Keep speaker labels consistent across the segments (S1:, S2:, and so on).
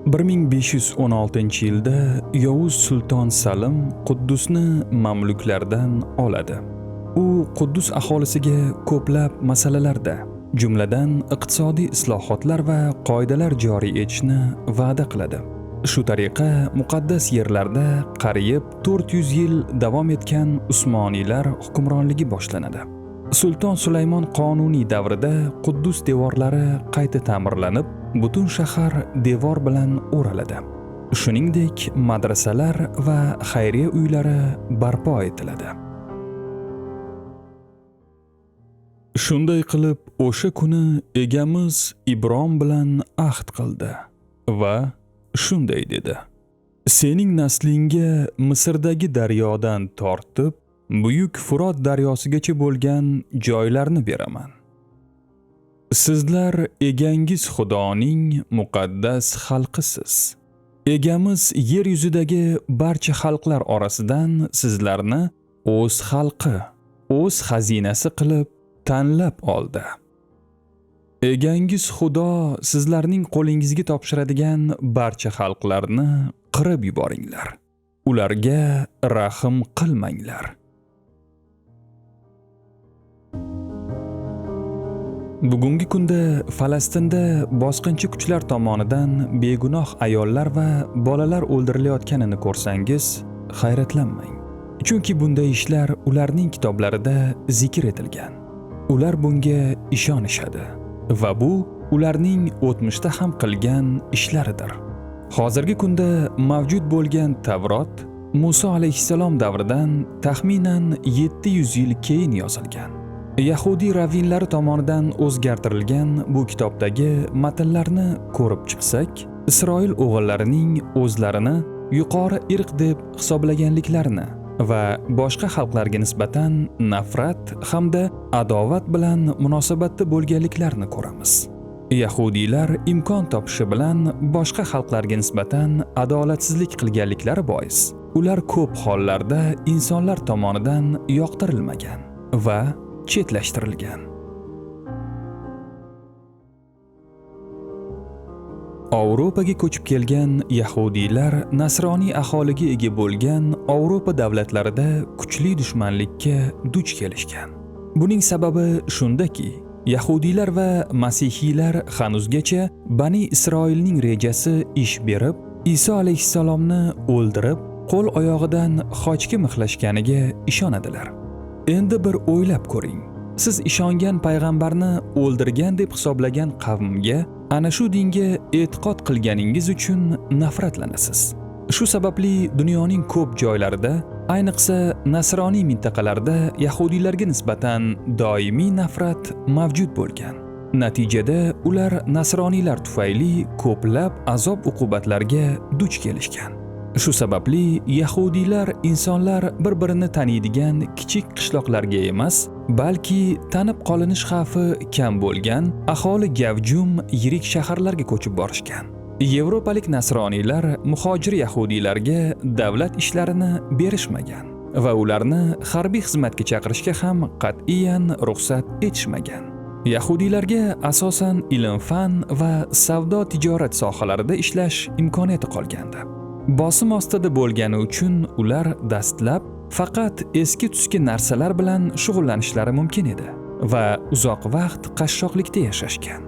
S1: 1516-yilda Yovuz sulton Salim Quddusni mamluklardan oladi. U Quddus aholisiga ko'plab masalalarda, jumladan iqtisodiy islohotlar va qoidalar joriy etishni va'da qiladi. Shu tariqa muqaddas yerlarda qariyb 400 yil davom etgan Usmoniylar hukmronligi boshlanadi. Sulton Sulaymon qonuniy davrida Quddus devorlari qayta ta'mirlanib, butun shahar devor bilan o'raladi. Shuningdek, madrasalar va xayriya uylari barpo etiladi. Shunday qilib, o'sha kuni egamiz Ibrom bilan ahd qildi va shunday dedi: Sening naslingga Misrdagi daryodan tortib, Buyuk Furot daryosigacha bo'lgan joylarni beraman. Sizlar egangiz Xudoning muqaddas xalqisiz. Egamiz yer yuzidagi barcha xalqlar orasidan sizlarni o'z xalqi, o'z xazinasi qilib tanlab oldi. Egangiz Xudo sizlarning qo'lingizga topshiradigan barcha xalqlarni qirib yuboringlar. Ularga rahm qilmanglar. Bugungi kunda Falastinda bosqinchi kuchlar tomonidan begunoh ayollar va bolalar o'ldirilayotganini ko'rsangiz, hayratlanmang. Chunki bunday ishlar ularning kitoblarida zikr etilgan. Ular bunga ishonishadi va bu ularning o'tmishda ham qilgan ishlaridir. Hozirgi kunda mavjud bo'lgan Tavrot Musa alayhissalom davridan taxminan 700 yil keyin yozilgan. Yahudiy ravinlari tomonidan o'zgartirilgan bu kitobdagi matnlarni ko'rib chiqsak, Isroil o'g'illarining o'zlarini yuqori irq deb hisoblaganliklarini va boshqa xalqlarga nisbatan nafrat hamda adovat bilan munosabatda bo'lganliklarini ko'ramiz. Yahudiylar imkon topishi bilan boshqa xalqlarga nisbatan adolatsizlik qilganliklari bois, ular ko'p hollarda insonlar tomonidan yoqtirilmagan va chetlashtirilgan. Avropaga ko'chib kelgan Yahudiylar nasroniy aholiga ega bo'lgan Avropa davlatlarida kuchli dushmanlikka duch kelishgan. Buning sababi shundaki, Yahudiylar va Masihiylar hanuzgacha Bani Isroilning rejasi ish berib, Iso alayhissalomni o'ldirib, qo'l oyog'idan xochga mixlashganiga ishonadilar. Endi bir o'ylab ko'ring. Siz ishongan payg'ambarni o'ldirgan deb hisoblagan qavmga ana shu dinga e'tiqod qilganingiz uchun nafratlanasiz. Shu sababli dunyoning ko'p joylarida, ayniqsa nasroniy mintaqalarda Yahudiylarga nisbatan doimiy nafrat mavjud bo'lgan. Natijada ular nasroniylar tufayli ko'plab azob-uqubatlarga duch kelishgan. Shu sababli Yahudiylar insonlar bir-birini taniydigan kichik qishloqlarga emas, balki tanib qolinish xavfi kam bo'lgan aholi gavjum yirik shaharlarga ko'chib borishgan. Yevropalik nasroniylar muhojir yahudiylarga davlat ishlarini berishmagan va ularni harbiy xizmatga chaqirishga ham qat'iyan ruxsat etishmagan. Yahudiylarga asosan ilm-fan va savdo-tijorat sohalarida ishlash imkoniyati qolgandi. Bosim ostida bo'lgani uchun ular dastlab faqat eski-tuski narsalar bilan shug'ullanishlari mumkin edi va uzoq vaqt qashshoqlikda yashashgan.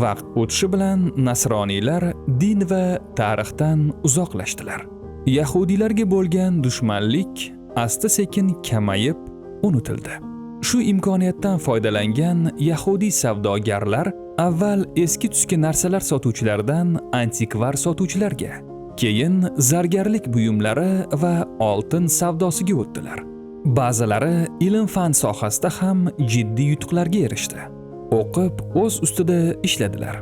S1: Vaqt o'tishi bilan nasroniylar din va tarixdan uzoqlashdilar. Yahudiylarga bo'lgan dushmanlik asta-sekin kamayib, unutildi. Shu imkoniyatdan foydalangan yahudiy savdogarlar avval eski-tuski narsalar sotuvchilardan antikvar sotuvchilarga, keyin zargarlik buyumlari va oltin savdosiga o'tdilar. Ba'zilari ilm-fan sohasida ham jiddiy yutuqlarga erishdi. O'qib, o'z ustida ishladilar.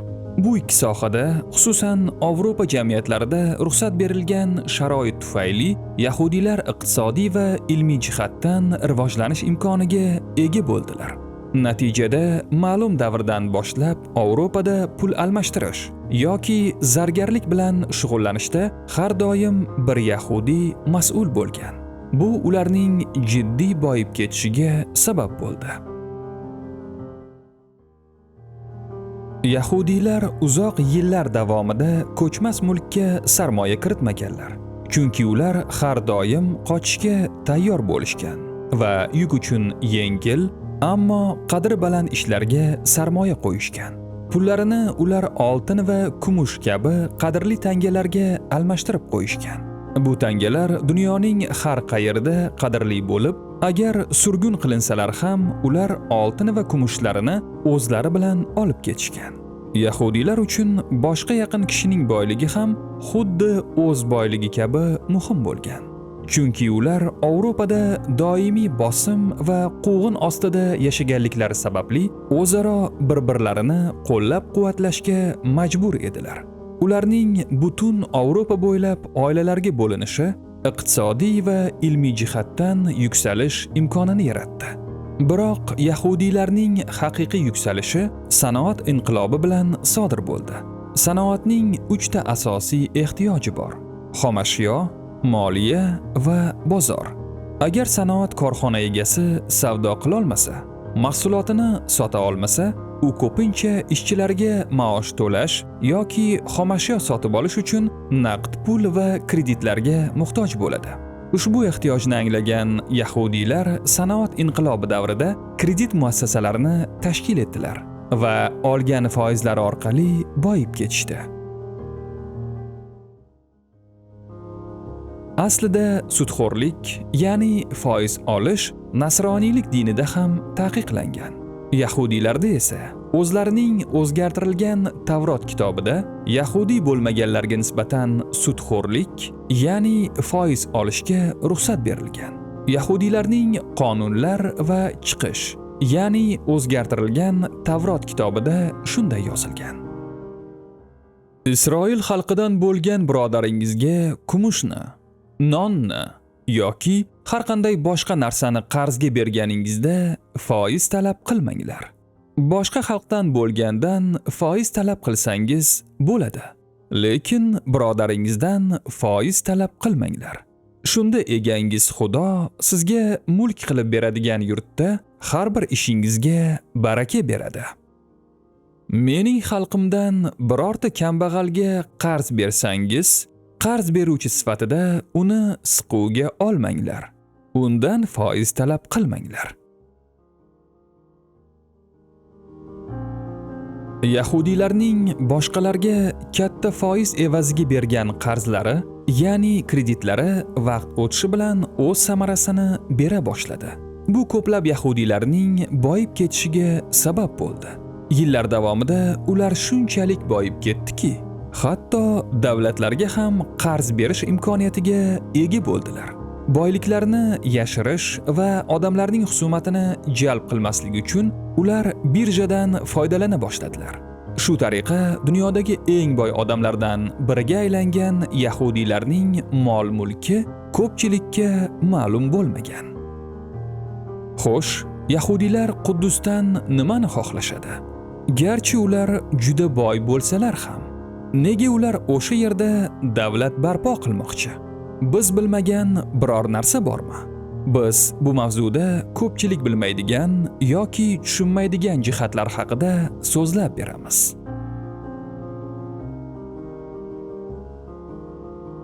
S1: Bu ikki sohada, xususan Avropa jamiyatlarida ruxsat berilgan sharoit tufayli yahudiylar iqtisodiy va ilmiy jihatdan rivojlanish imkoniga ega bo'ldilar. Natijada ma'lum davrdan boshlab Avropada pul almashtirish yoki zargarlik bilan shug'ullanishda har doim bir yahudiy mas'ul bo'lgan. Bu ularning jiddiy boyib ketishiga sabab bo'ldi. Yahudiylar uzoq yillar davomida ko'chmas mulkka sarmoya kiritmaganlar. Chunki ular har doim qochishga tayyor bo'lishgan va yuk uchun yengil, ammo qadri baland ishlarga sarmoya qo'yishgan. Pullarini ular oltin va kumush kabi qadrli tangalarga almashtirib qo'yishgan. Bu tangalar dunyoning har qayerida qadrli bo'lib, agar surgun qilinsalar ham ular oltin va kumushlarini o'zlari bilan olib ketishgan. Yahudiylar uchun boshqa yaqin kishining boyligi ham xuddi o'z boyligi kabi muhim bo'lgan. Chunki ular Yevropada doimiy bosim va quvg'in ostida yashaganliklari sababli o'zaro bir-birlarini qo'llab-quvvatlashga majbur edilar. Ularning butun Yevropa bo'ylab oilalarga bo'linishi iqtisodiy va ilmiy jihatdan yuksalish imkonini yaratdi. Biroq yahudiylarning haqiqiy yuksalishi sanoat inqilobi bilan sodir bo'ldi. Sanoatning 3 ta asosiy ehtiyoji bor: xomashyo, moliya va bozor. Agar sanoat korxona egasi savdo qila olmasa, mahsulotini sota olmasa, u ko'pincha ishchilarga maosh to'lash yoki xomashyo sotib olish uchun naqd pul va kreditlarga muhtoj bo'ladi. Ushbu ehtiyojni anglagan yahudiylar sanoat inqilobi davrida kredit muassasalarini tashkil etdilar va olgan foizlari orqali boyib ketishdi. Aslida sudxo'rlik, ya'ni foiz olish nasroniylik dinida ham taqiqlangan. Yahudiylarda esa o'zlarining o'zgartirilgan Tavrot kitobida yahudiy bo'lmaganlarga nisbatan sudxo'rlik, ya'ni foiz olishga ruxsat berilgan. Yahudiylarning qonunlar va chiqish, ya'ni o'zgartirilgan Tavrot kitobida shunday yozilgan: Isroil xalqidan bo'lgan birodaringizga kumushni, nonni yoki har qanday boshqa narsani qarzga berganingizda foiz talab qilmanglar. Boshqa xalqdan bo'lgandan foiz talab qilsangiz bo'ladi, lekin birodaringizdan foiz talab qilmanglar. Shunda egangiz Xudo sizga mulk qilib beradigan yurtda har bir ishingizga baraka beradi. Mening xalqimdan birorta kambag'alga qarz bersangiz, qarz beruvchi sifatida uni siquvga olmanglar. Undan foiz talab qilmanglar. Yahudiylarning boshqalarga katta foiz evaziga bergan qarzlari, ya'ni kreditlari vaqt o'tishi bilan o'z samarasini bera boshladi. Bu ko'plab yahudiylarning boyib ketishiga sabab bo'ldi. Yillar davomida ular shunchalik boyib ketdiki, hatto davlatlarga ham qarz berish imkoniyatiga ega bo'ldilar. Boyliklarini yashirish va odamlarning husumatini jalb qilmaslik uchun ular birjadan foydalana boshladilar. Shu tariqa dunyodagi eng boy odamlardan biriga aylangan yahudiylarning mol-mulki ko'pchilikka ma'lum bo'lmagan. Xo'sh, yahudiylar Quddusdan nimani xohlashadi? Garchi ular juda boy bo'lsalar ham, nega ular o'sha yerda davlat barpo qilmoqchi? Biz bilmagan biror narsa bormi? Biz bu mavzuda ko'pchilik bilmaydigan yoki tushunmaydigan jihatlar haqida so'zlab beramiz.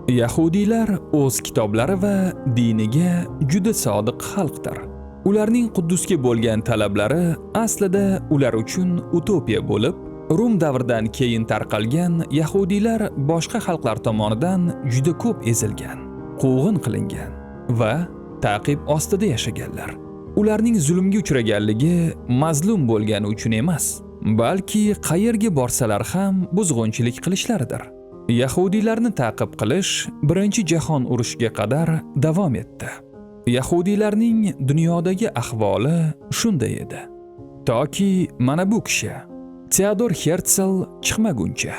S1: Yahudiylar o'z kitoblari va diniga juda sodiq xalqdir. Ularning Quddusga bo'lgan talablari aslida ular uchun utopiya bo'lib, Rum davridan keyin tarqalgan yahudiylar boshqa xalqlar tomonidan juda ko'p ezilgan, quvg'in qilingan va ta'qib ostida yashaganlar. Ularning zulmga uchraganligi mazlum bo'lgani uchun emas, balki qayerga borsalar ham buzg'unchilik qilishlaridir. Yahudiylarni ta'qib qilish Birinchi jahon urushiga qadar davom etdi. Yahudiylarning dunyodagi ahvoli shunday edi. Toki mana bu kishi Theodor Herzl chiqmaguncha.